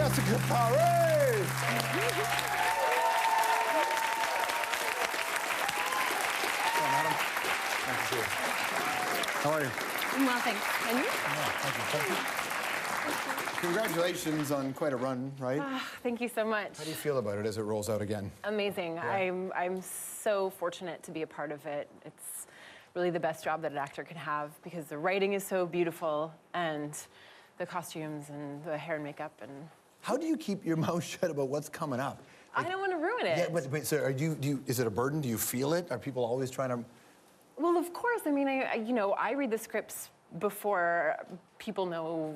Jessica Paré. Hello, madam. Nice to see you. How are you? Well, thanks. And you? Thank you. Congratulations on quite a run, right? Thank you so much. How do you feel about it as it rolls out again? Amazing. Yeah. I'm so fortunate to be a part of it. It's really the best job that an actor can have because the writing is so beautiful and the costumes and the hair and makeup and. How do you keep your mouth shut about what's coming up? Like, I don't want to ruin it. Yeah, but so are you, is it a burden? Do you feel it? Are people always trying to? Well, of course. I mean, I read the scripts before people know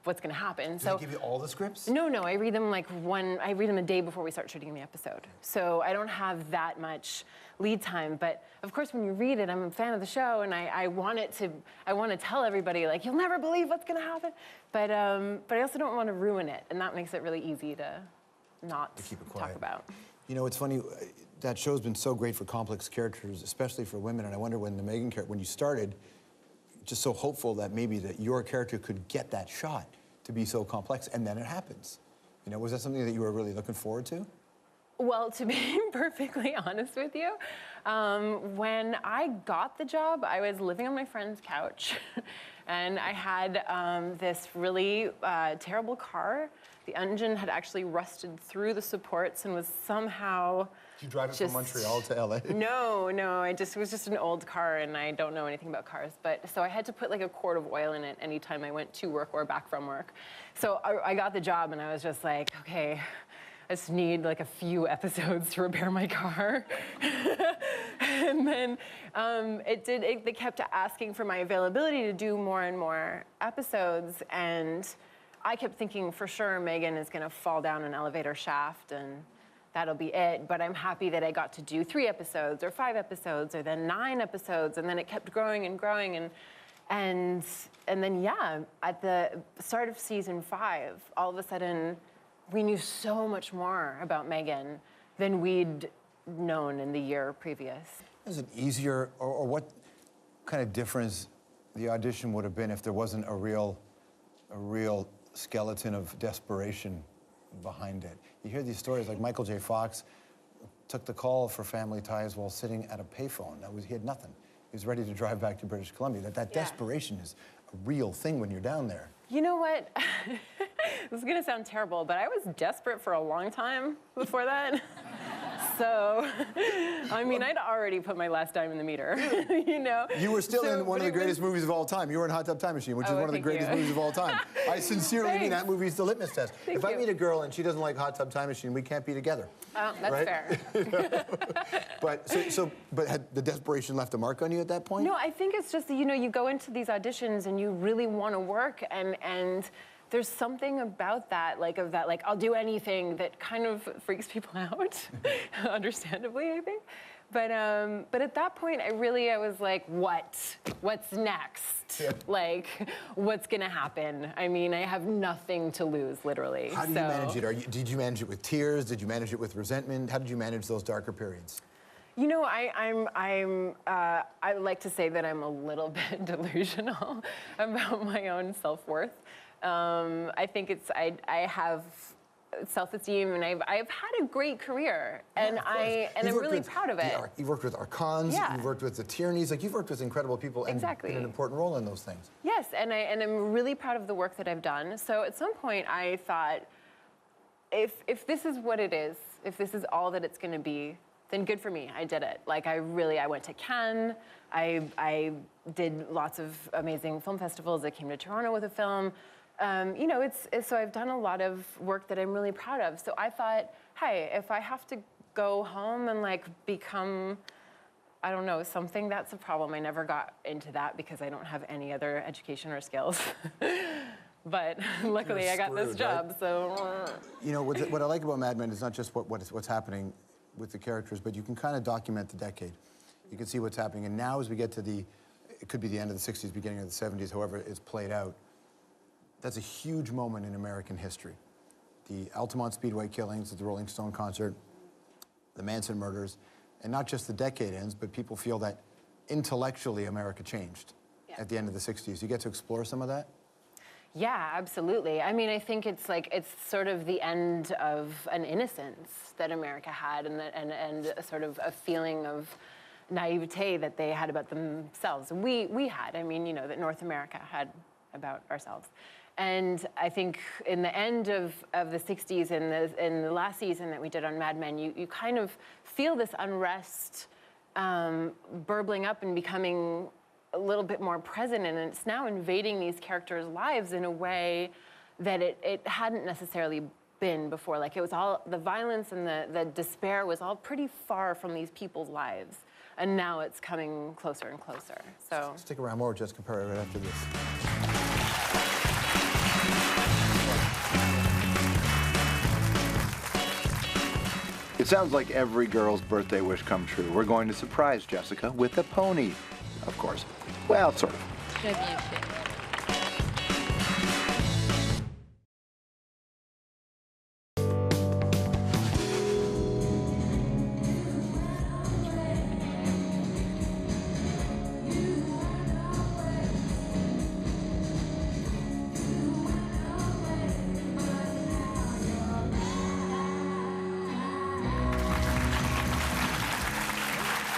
what's going to happen. Do they give you all the scripts? No, I read them I read them a day before we start shooting the episode. So I don't have that much lead time. But of course, when you read it, I'm a fan of the show, and I want to tell everybody, like, you'll never believe what's going to happen. But I also don't want to ruin it, and that makes it really easy to not keep it quiet. talk about. You know, it's funny, that show's been so great for complex characters, especially for women, and I wonder when the Megan character, when you started, just so hopeful that maybe that your character could get that shot to be so complex, and then it happens. You know, was that something that you were really looking forward to? Well, to be perfectly honest with you, when I got the job, I was living on my friend's couch, and I had this really terrible car. The engine had actually rusted through the supports and was somehow. Did you drive it from Montreal to LA? No, it was just an old car, and I don't know anything about cars. But so I had to put like a quart of oil in it anytime I went to work or back from work. So I got the job, and I was just like, okay, I just need like a few episodes to repair my car. And then they kept asking for my availability to do more and more episodes, and I kept thinking for sure Megan is gonna fall down an elevator shaft and that'll be it. But I'm happy that I got to do 3 episodes or 5 episodes or then 9 episodes, and then it kept growing and growing, and then yeah, at the start of season 5, all of a sudden we knew so much more about Megan than we'd known in the year previous. Is it easier, or what kind of difference the audition would have been if there wasn't a real skeleton of desperation behind it? You hear these stories like Michael J. Fox took the call for Family Ties while sitting at a payphone. He had nothing. He was ready to drive back to British Columbia. That desperation is a real thing when you're down there. You know what? This is gonna sound terrible, but I was desperate for a long time before that. So, I mean, I'd already put my last dime in the meter, you know? You were still in one of the greatest movies of all time. You were in Hot Tub Time Machine, which is one of the greatest movies of all time. I sincerely mean that movie is the litmus test. If I meet a girl and she doesn't like Hot Tub Time Machine, we can't be together. Oh, that's right? fair. But had the desperation left a mark on you at that point? No, I think it's just that, you know, you go into these auditions and you really want to work, and there's something about that, like I'll do anything, that kind of freaks people out, understandably, I think. But at that point, I was like, what's next? Yeah. Like, what's gonna happen? I mean, I have nothing to lose, literally. How do you manage it? Did you manage it with tears? Did you manage it with resentment? How did you manage those darker periods? You know, I like to say that I'm a little bit delusional about my own self-worth. I think I have self-esteem, and I've had a great career, and I'm really proud of it. You've worked with Archons, you've worked with the Tierneys, like you've worked with incredible people and played an important role in those things. Yes, and I'm really proud of the work that I've done. So at some point I thought, if this is what it is, if this is all that it's going to be, then good for me. I did it. Like I went to Cannes. I did lots of amazing film festivals. I came to Toronto with a film. You know, so I've done a lot of work that I'm really proud of. So I thought, hey, if I have to go home and like become, I don't know, something, that's a problem. I never got into that because I don't have any other education or skills. But luckily I got this job, right? So. You know, what I like about Mad Men is not just what's happening with the characters, but you can kind of document the decade. You can see what's happening. And now as we get to it could be the end of the 60s, beginning of the 70s, however it's played out, that's a huge moment in American history. The Altamont Speedway killings, the Rolling Stone concert, the Manson murders, and not just the decade ends, but people feel that intellectually America changed at the end of the 60s. You get to explore some of that? Yeah, absolutely. I mean, I think it's like, it's sort of the end of an innocence that America had, and a sort of a feeling of naivete that they had about themselves. We had, I mean, you know, that North America had about ourselves. And I think in the end of the 60s, in the last season that we did on Mad Men, you kind of feel this unrest burbling up and becoming a little bit more present, and it's now invading these characters' lives in a way that it hadn't necessarily been before. Like, it was all, the violence and the despair was all pretty far from these people's lives, and now it's coming closer and closer, so. Stick around, more with Jessica Paré right after this. It sounds like every girl's birthday wish come true. We're going to surprise Jessica with a pony, of course. Well, sort of. Très bien fait.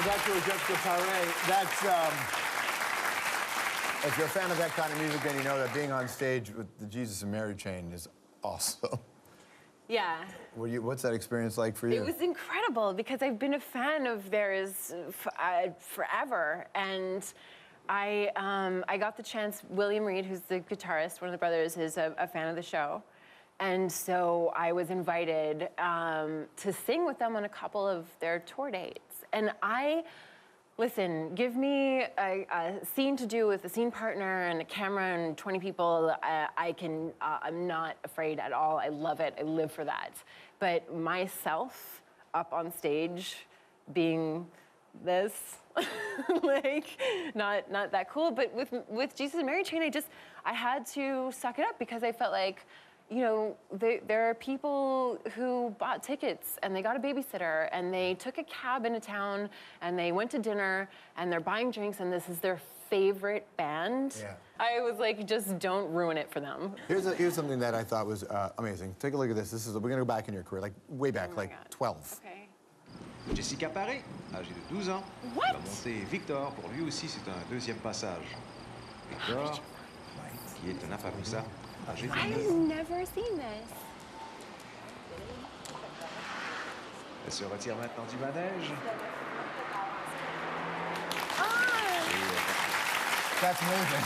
That's with Jessica Paré. That's, if you're a fan of that kind of music, then you know that being on stage with the Jesus and Mary chain is awesome. Yeah. What's that experience like for you? It was incredible because I've been a fan of theirs forever, and I got the chance. William Reed, who's the guitarist, one of the brothers, is a fan of the show, and so I was invited to sing with them on a couple of their tour dates. And listen, give me a scene to do with a scene partner and a camera and 20 people. I'm not afraid at all. I love it. I live for that. But myself up on stage being this, like, not that cool. But with Jesus and Mary Chain, I had to suck it up because I felt like, you know, there are people who bought tickets and they got a babysitter and they took a cab into town and they went to dinner and they're buying drinks and this is their favorite band. Yeah. I was like, just don't ruin it for them. Here's something that I thought was amazing. Take a look at this. We're going to go back in your career, like way back, Oh my like God. 12. Okay. Jessica Paré, âgée de 12 ans, What? va monter Victor. Pour lui aussi, c'est un deuxième passage. Victor, qui est un Appaloosa, âgé de 9 I've ans. never seen this. Elle se retire maintenant du manège. That's amazing.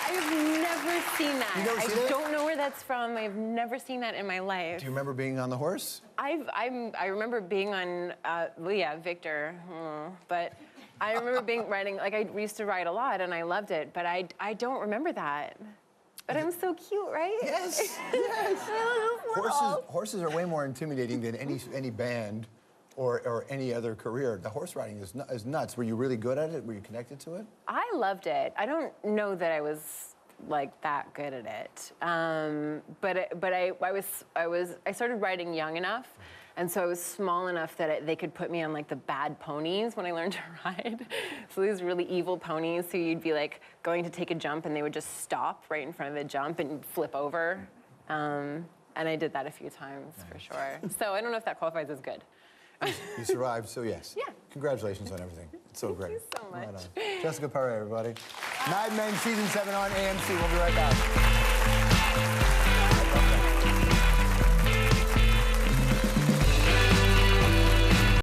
I've never seen that. You never seen I it? don't know where that's from. I've never seen that in my life. Do you remember being on the horse? I remember being on, well, yeah, Victor, but I remember riding, like I used to ride a lot and I loved it, but I don't remember that. But I'm so cute, right? Yes, yes. Horses are way more intimidating than any band or any other career. The horse riding is nuts. Were you really good at it? Were you connected to it? I loved it. I don't know that I was like that good at it, but I started riding young enough, and so I was small enough that they could put me on like the bad ponies when I learned to ride. So these really evil ponies, so you'd be like going to take a jump and they would just stop right in front of the jump and you'd flip over, and I did that a few times for sure. So I don't know if that qualifies as good. You survived, so yes. Yeah. Congratulations on everything. It's so great. you so much. Right on. Jessica Paré, everybody. Mad Men Season 7 on AMC. We'll be right back.